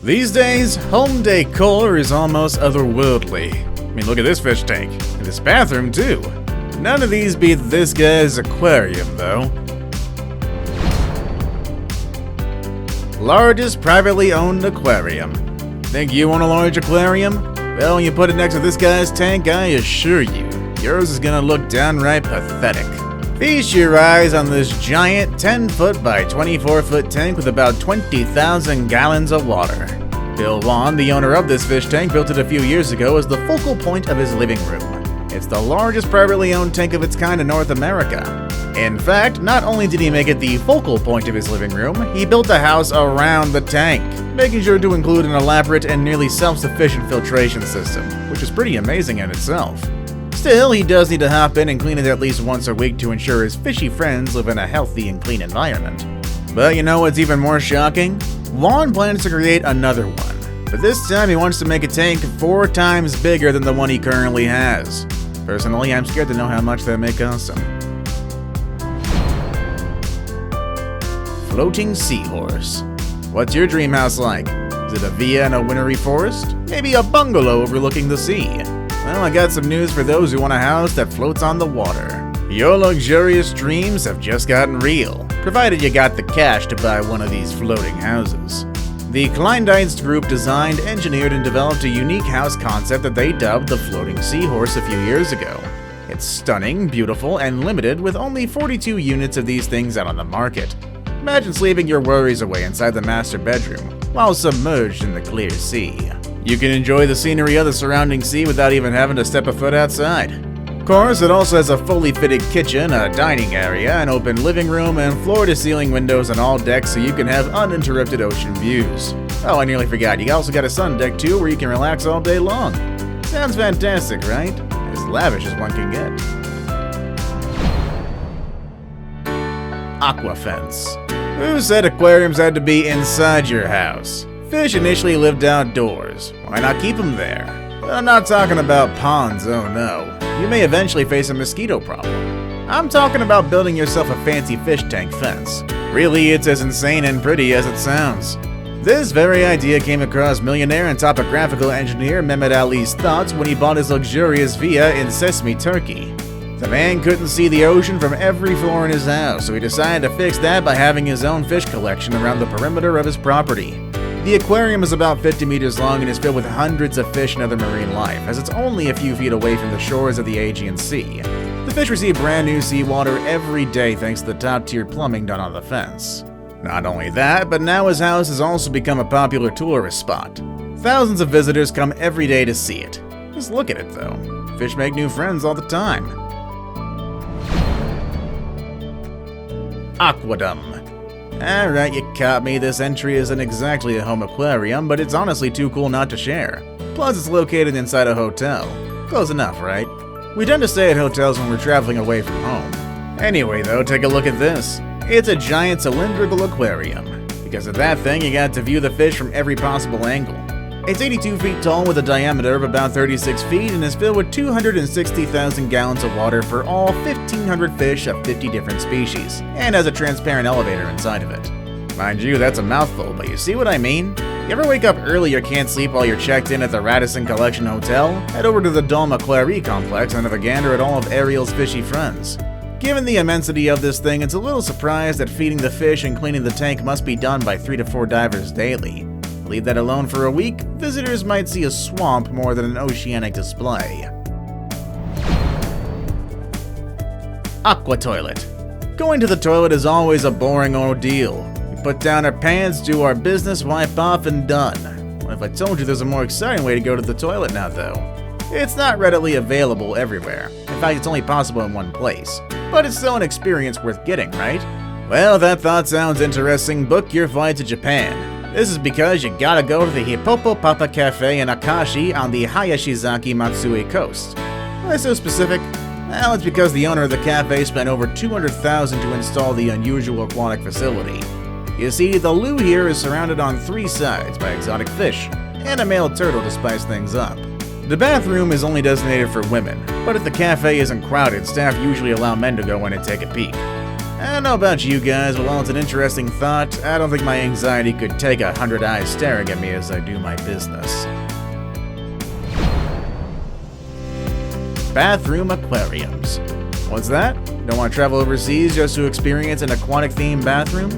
These days, home decor is almost otherworldly. I mean, look at this fish tank. And this bathroom, too. None of these beat this guy's aquarium, though. Largest privately owned aquarium. Think you want a large aquarium? Well, when you put it next to this guy's tank, I assure you, yours is gonna look downright pathetic. Feast your eyes on this giant 10-foot by 24-foot tank with about 20,000 gallons of water. Bill Wan, the owner of this fish tank, built it a few years ago as the focal point of his living room. It's the largest privately owned tank of its kind in North America. In fact, not only did he make it the focal point of his living room, he built a house around the tank, making sure to include an elaborate and nearly self-sufficient filtration system, which is pretty amazing in itself. Still, he does need to hop in and clean it at least once a week to ensure his fishy friends live in a healthy and clean environment. But you know what's even more shocking? Juan plans to create another one, but this time he wants to make a tank 4 times bigger than the one he currently has. Personally, I'm scared to know how much that may cost him. Floating seahorse. What's your dream house like? Is it a villa in a wintry forest? Maybe a bungalow overlooking the sea? Well, I got some news for those who want a house that floats on the water. Your luxurious dreams have just gotten real, provided you got the cash to buy one of these floating houses. The Kleindienst Group designed, engineered, and developed a unique house concept that they dubbed the Floating Seahorse a few years ago. It's stunning, beautiful, and limited, with only 42 units of these things out on the market. Imagine sleeping your worries away inside the master bedroom, while submerged in the clear sea. You can enjoy the scenery of the surrounding sea without even having to step a foot outside. Of course, it also has a fully fitted kitchen, a dining area, an open living room, and floor-to-ceiling windows on all decks so you can have uninterrupted ocean views. Oh, I nearly forgot, you also got a sun deck too where you can relax all day long. Sounds fantastic, right? As lavish as one can get. Aqua Fence. Who said aquariums had to be inside your house? Fish initially lived outdoors. Why not keep them there? But I'm not talking about ponds, oh no. You may eventually face a mosquito problem. I'm talking about building yourself a fancy fish tank fence. Really, it's as insane and pretty as it sounds. This very idea came across millionaire and topographical engineer Mehmet Ali's thoughts when he bought his luxurious villa in Sesame, Turkey. The man couldn't see the ocean from every floor in his house, so he decided to fix that by having his own fish collection around the perimeter of his property. The aquarium is about 50 meters long and is filled with hundreds of fish and other marine life, as it's only a few feet away from the shores of the Aegean Sea. The fish receive brand new seawater every day thanks to the top-tier plumbing done on the fence. Not only that, but now his house has also become a popular tourist spot. Thousands of visitors come every day to see it. Just look at it though. Fish make new friends all the time. Aquedum. Alright, you caught me. This entry isn't exactly a home aquarium, but it's honestly too cool not to share. Plus, it's located inside a hotel. Close enough, right? We tend to stay at hotels when we're traveling away from home. Anyway, though, take a look at this. It's a giant cylindrical aquarium. Because of that thing, you got to view the fish from every possible angle. It's 82 feet tall with a diameter of about 36 feet and is filled with 260,000 gallons of water for all 1,500 fish of 50 different species, and has a transparent elevator inside of it. Mind you, that's a mouthful, but you see what I mean? You ever wake up early or can't sleep while you're checked in at the Radisson Collection Hotel? Head over to the Dome Aquarie complex and have a gander at all of Ariel's fishy friends. Given the immensity of this thing, it's a little surprised that feeding the fish and cleaning the tank must be done by 3 to 4 divers daily. Leave that alone for a week, visitors might see a swamp more than an oceanic display. Aqua Toilet. Going to the toilet is always a boring ordeal. We put down our pants, do our business, wipe off, and done. What if I told you there's a more exciting way to go to the toilet now, though? It's not readily available everywhere. In fact, it's only possible in one place. But it's still an experience worth getting, right? Well, that thought sounds interesting. Book your flight to Japan. This is because you gotta go to the Hippopo Papa Cafe in Akashi on the Hayashizaki Matsue coast. Why so specific? Well, it's because the owner of the cafe spent over $200,000 to install the unusual aquatic facility. You see, the loo here is surrounded on 3 sides by exotic fish, and a male turtle to spice things up. The bathroom is only designated for women, but if the cafe isn't crowded, staff usually allow men to go in and take a peek. I don't know about you guys, but while it's an interesting thought, I don't think my anxiety could take 100 eyes staring at me as I do my business. Bathroom aquariums. What's that? Don't want to travel overseas just to experience an aquatic-themed bathroom?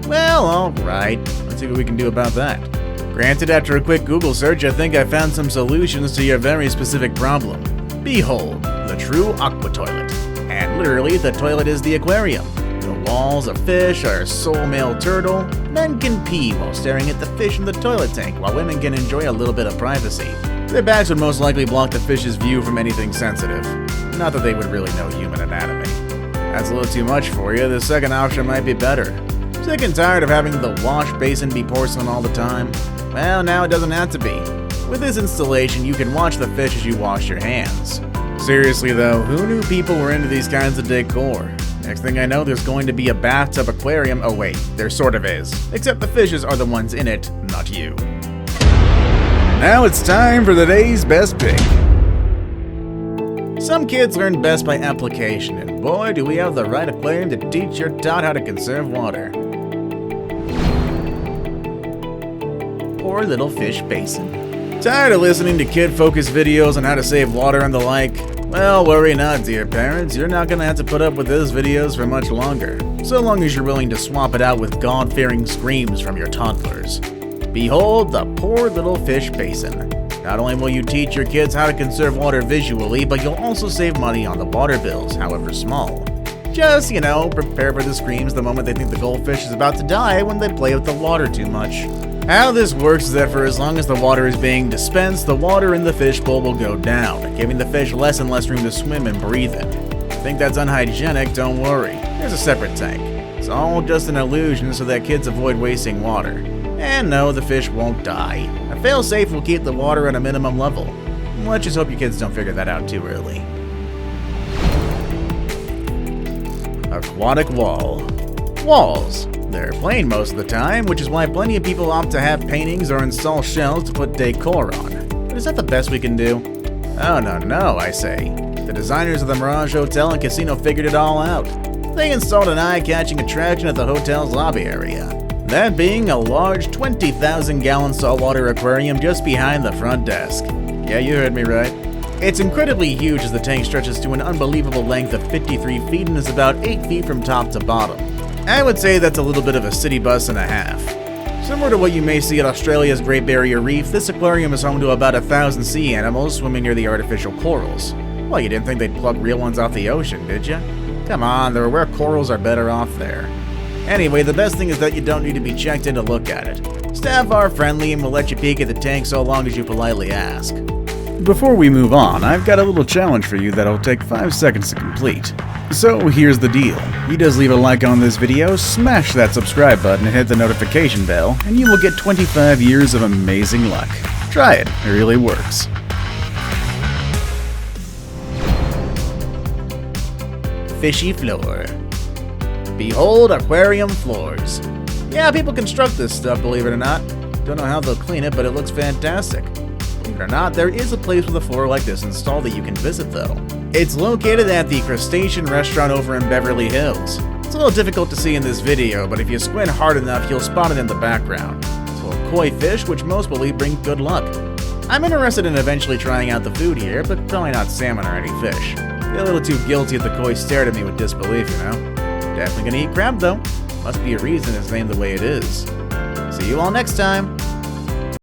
Well, alright. Let's see what we can do about that. Granted, after a quick Google search, I think I found some solutions to your very specific problem. Behold, the true Aqua Toilet. And literally, the toilet is the aquarium. The walls are fish, are sole male turtle. Men can pee while staring at the fish in the toilet tank, while women can enjoy a little bit of privacy. Their backs would most likely block the fish's view from anything sensitive. Not that they would really know human anatomy. That's a little too much for you. The second option might be better. Sick and tired of having the wash basin be porcelain all the time? Well, now it doesn't have to be. With this installation, you can watch the fish as you wash your hands. Seriously though, who knew people were into these kinds of decor? Next thing I know, there's going to be a bathtub aquarium. Oh wait, there sort of is. Except the fishes are the ones in it, not you. Now it's time for the day's best pick. Some kids learn best by application, and boy do we have the right aquarium to teach your tot how to conserve water. Poor little fish basin. Tired of listening to kid-focused videos on how to save water and the like? Well, worry not, dear parents. You're not gonna have to put up with those videos for much longer, so long as you're willing to swap it out with God-fearing screams from your toddlers. Behold the poor little fish basin. Not only will you teach your kids how to conserve water visually, but you'll also save money on the water bills, however small. Just, prepare for the screams the moment they think the goldfish is about to die when they play with the water too much. How this works is that for as long as the water is being dispensed, the water in the fish bowl will go down, giving the fish less and less room to swim and breathe in. Think that's unhygienic? Don't worry. There's a separate tank. It's all just an illusion so that kids avoid wasting water. And no, the fish won't die. A fail-safe will keep the water at a minimum level. Let's just hope your kids don't figure that out too early. Aquatic wall. Walls. They're plain most of the time, which is why plenty of people opt to have paintings or install shells to put decor on. But is that the best we can do? Oh no, I say. The designers of the Mirage Hotel and Casino figured it all out. They installed an eye-catching attraction at the hotel's lobby area. That being a large 20,000-gallon saltwater aquarium just behind the front desk. Yeah, you heard me right. It's incredibly huge as the tank stretches to an unbelievable length of 53 feet and is about 8 feet from top to bottom. I would say that's a little bit of a city bus and a half. Similar to what you may see at Australia's Great Barrier Reef, this aquarium is home to about 1,000 sea animals swimming near the artificial corals. Well, you didn't think they'd plug real ones off the ocean, did you? Come on, they're where corals are better off there. Anyway, the best thing is that you don't need to be checked in to look at it. Staff are friendly and will let you peek at the tank so long as you politely ask. Before we move on, I've got a little challenge for you that'll take 5 seconds to complete. So here's the deal. You just leave a like on this video, smash that subscribe button and hit the notification bell, and you will get 25 years of amazing luck. Try it really works. Fishy Floor. Behold aquarium floors. Yeah, people construct this stuff, believe it or not. Don't know how they'll clean it, but it looks fantastic. Believe it or not, there is a place with a floor like this installed that you can visit though. It's located at the Crustacean Restaurant over in Beverly Hills. It's a little difficult to see in this video, but if you squint hard enough, you'll spot it in the background. It's full of koi fish, which most believe bring good luck. I'm interested in eventually trying out the food here, but probably not salmon or any fish. Feel a little too guilty if the koi stared at me with disbelief, Definitely gonna eat crab though. Must be a reason it's named the way it is. See you all next time.